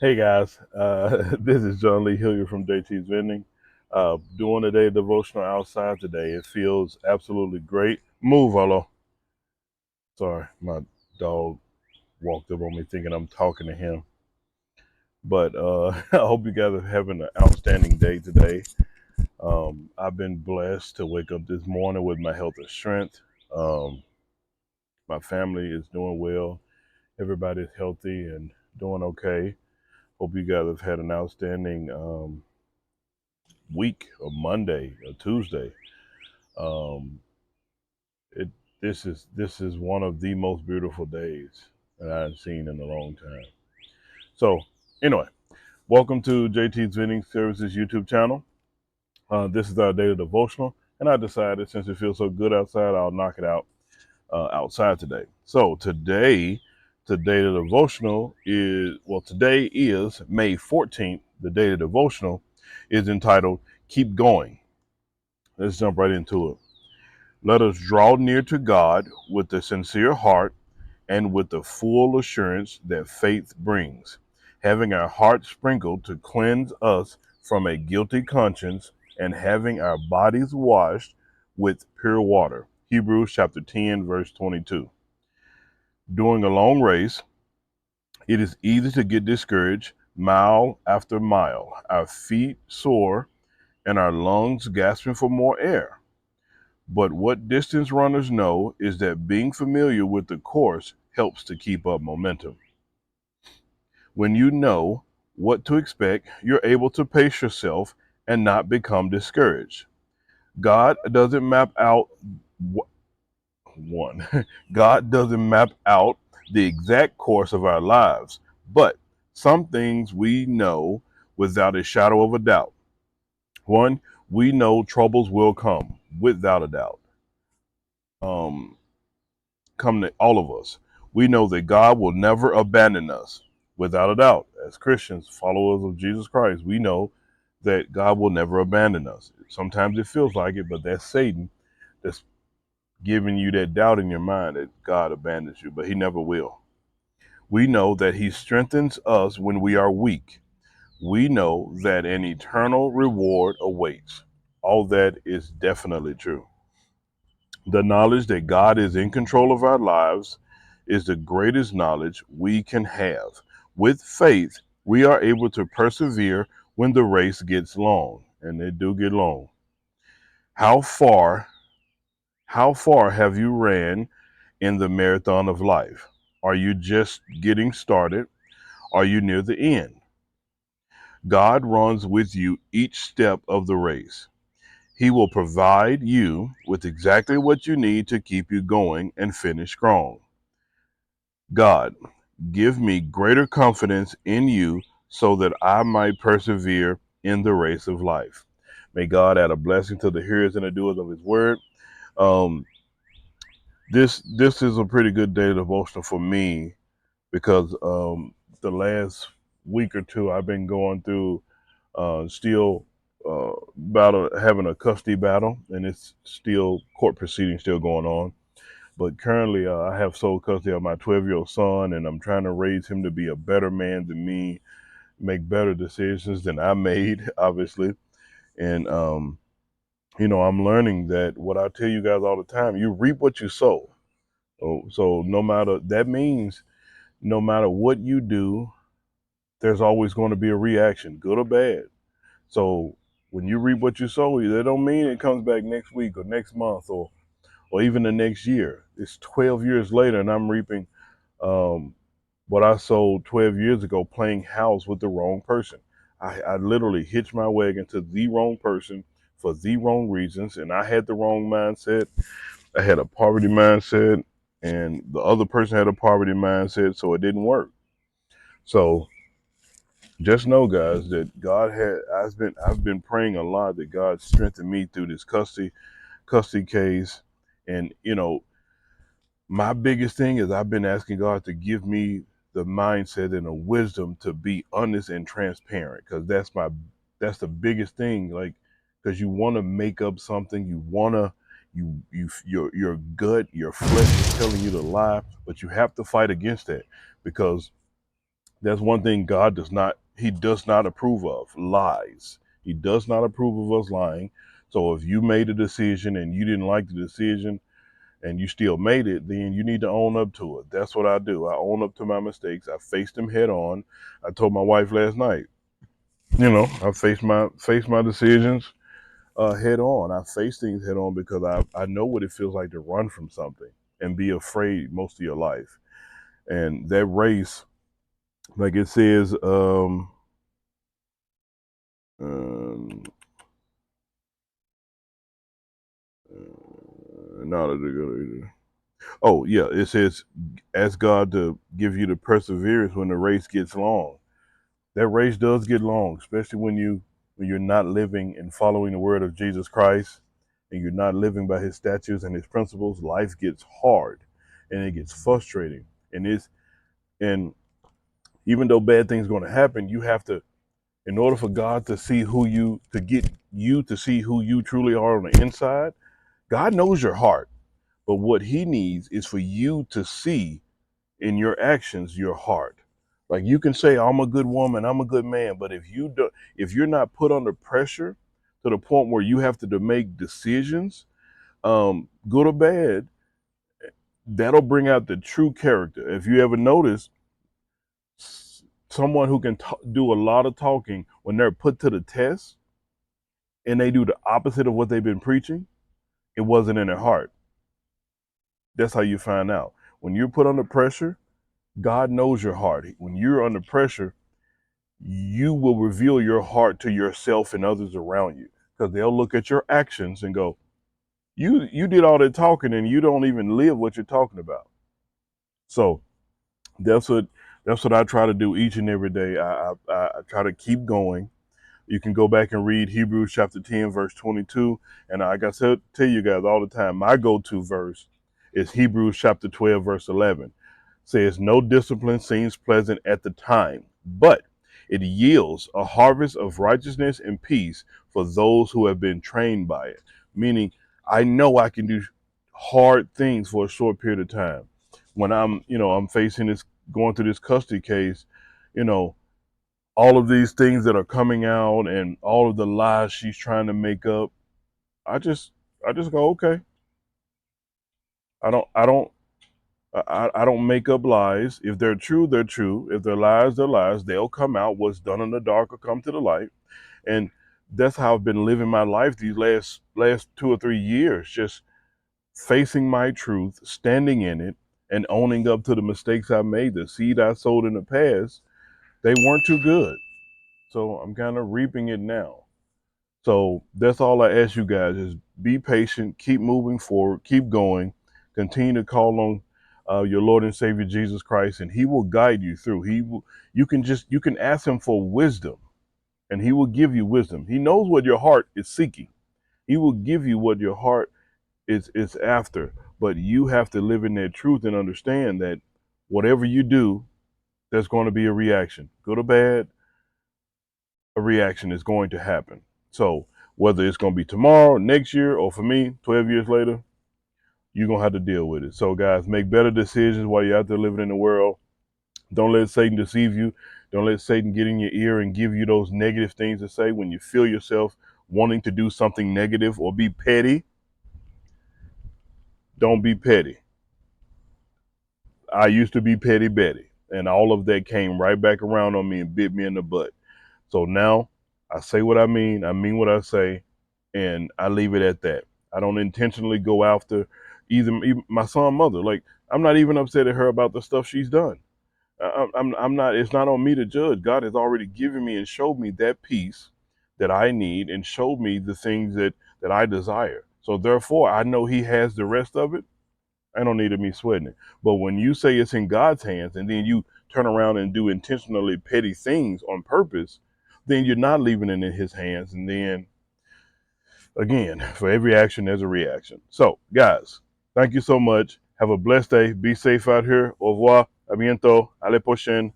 Hey guys, this is John Lee Hilliard from JT's Vending. Doing a day devotional outside today. It feels absolutely great. Move, hello. Sorry, my dog walked up on me thinking I'm talking to him. But I hope you guys are having an outstanding day today. I've been blessed to wake up this morning with my health and strength. Um, my family is doing well. Everybody's healthy and doing okay. Hope you guys have had an outstanding week or Monday or Tuesday. Um, it this is one of the most beautiful days that I've seen in a long time. So anyway, welcome to JT's Vending Services YouTube channel. This is our daily devotional, and I decided since it feels so good outside, I'll knock it out outside today. So today the devotional is today is May 14th. The daily devotional is entitled "Keep Going." Let's jump right into it. Let us draw near to God with a sincere heart and with the full assurance that faith brings, having our hearts sprinkled to cleanse us from a guilty conscience and having our bodies washed with pure water. Hebrews chapter 10, verse 22. During a long race, it is easy to get discouraged mile after mile, our feet sore and our lungs gasping for more air. But what distance runners know is that being familiar with the course helps to keep up momentum. When you know what to expect, you're able to pace yourself and not become discouraged. God doesn't map out one. God doesn't map out the exact course of our lives, but some things we know without a shadow of a doubt. One, we know troubles will come without a doubt. Um, come to all of us. We know that God will never abandon us, without a doubt. As Christians, followers of Jesus Christ, we know that God will never abandon us. Sometimes it feels like it, but that's Satan that's giving you that doubt in your mind that God abandons you, but he never will. We know that he strengthens us when we are weak. We know that an eternal reward awaits. All that is definitely true. The knowledge that God is in control of our lives is the greatest knowledge we can have. With faith, we are able to persevere when the race gets long, and they do get long. How far, how far have you ran in the marathon of life? Are you just getting started? Are you near the end? God runs with you each step of the race. He will provide you with exactly what you need to keep you going and finish strong. God, give me greater confidence in you so that I might persevere in the race of life. May God add a blessing to the hearers and the doers of his word. Um, this is a pretty good day devotional for me because the last week or two I've been going through still battle having a custody battle, and it's still court proceedings still going on. But currently, I have sole custody of my 12-year-old son, and I'm trying to raise him to be a better man than me, make better decisions than I made, obviously. And I'm learning that what I tell you guys all the time: you reap what you sow. So no matter that means no matter what you do, there's always going to be a reaction, good or bad. So when you reap what you sow, that don't mean it comes back next week or next month or even the next year. It's 12 years later, and I'm reaping um, what I sold 12 years ago, playing house with the wrong person. I literally hitched my wagon to the wrong person for the wrong reasons, and I had the wrong mindset. I had a poverty mindset, and the other person had a poverty mindset, so it didn't work. So just know, guys, that I've been praying a lot that God strengthened me through this custody case, and my biggest thing is I've been asking God to give me the mindset and the wisdom to be honest and transparent, because that's the biggest thing. Like, because you want to make up something, you want to your gut, your flesh is telling you to lie, but you have to fight against that because That's one thing God does not, he does not approve of, lies. He does not approve of us lying. So if you made a decision and you didn't like the decision and you still made it, then you need to own up to it. That's what I do. I own up to my mistakes. I faced them head on. I told my wife last night, I faced my decisions head on. I face things head on because I know what it feels like to run from something and be afraid most of your life. And that race, like it says, um, not a good. Oh yeah, it says, ask God to give you the perseverance when the race gets long. That race does get long, especially when you're not living and following the word of Jesus Christ, and you're not living by His statutes and His principles. Life gets hard, and it gets frustrating, and even though bad things are going to happen, you have to, in order for God to see to get you to see who you truly are on the inside. God knows your heart, but what He needs is for you to see in your actions your heart. Like you can say, I'm a good woman, I'm a good man, but if you're not put under pressure to the point where you have to make decisions, good or bad, that'll bring out the true character. If you ever notice, someone who can do a lot of talking, when they're put to the test and they do the opposite of what they've been preaching, it wasn't in their heart. That's how you find out. When you're put under pressure, God knows your heart. When you're under pressure, you will reveal your heart to yourself and others around you, because they'll look at your actions and go, you did all that talking and you don't even live what you're talking about. So that's what that's what I try to do each and every day. I try to keep going. You can go back and read Hebrews chapter 10, verse 22. And like I said, tell you guys all the time, my go-to verse is Hebrews chapter 12, verse 11. Says, no discipline seems pleasant at the time, but it yields a harvest of righteousness and peace for those who have been trained by it. Meaning, I know I can do hard things for a short period of time. When I'm facing this, going through this custody case, you know, all of these things that are coming out and all of the lies she's trying to make up, I just I just go, okay. I don't make up lies. If they're true, they're true. If they're lies, they're lies. They'll come out. What's done in the dark will come to the light. And that's how I've been living my life these last 2 or 3 years, just facing my truth, standing in it, and owning up to the mistakes I made, the seed I sowed in the past. They weren't too good. So I'm kind of reaping it now. So that's all I ask you guys is be patient, keep moving forward, keep going, continue to call on your Lord and Savior Jesus Christ, and He will guide you through. You can ask Him for wisdom, and He will give you wisdom. He knows what your heart is seeking. He will give you what your heart is after, but you have to live in that truth and understand that whatever you do, there's going to be a reaction, good or bad. A reaction is going to happen. So whether it's going to be tomorrow, next year, or for me, 12 years later, you're going to have to deal with it. So guys, make better decisions while you're out there living in the world. Don't let Satan deceive you. Don't let Satan get in your ear and give you those negative things to say when you feel yourself wanting to do something negative or be petty. Don't be petty. I used to be petty Betty, and all of that came right back around on me and bit me in the butt. So now I say what I mean what I say, and I leave it at that. I don't intentionally go after even my son mother. Like, I'm not even upset at her about the stuff she's done. I'm not. It's not on me to judge. God has already given me and showed me that peace that I need, and showed me the things that I desire. So therefore, I know He has the rest of it. I don't need to be sweating it. But when you say it's in God's hands, and then you turn around and do intentionally petty things on purpose, then you're not leaving it in His hands. And then again, for every action, there's a reaction. So, guys, thank you so much. Have a blessed day. Be safe out here. Au revoir. A bientôt. À la prochaine.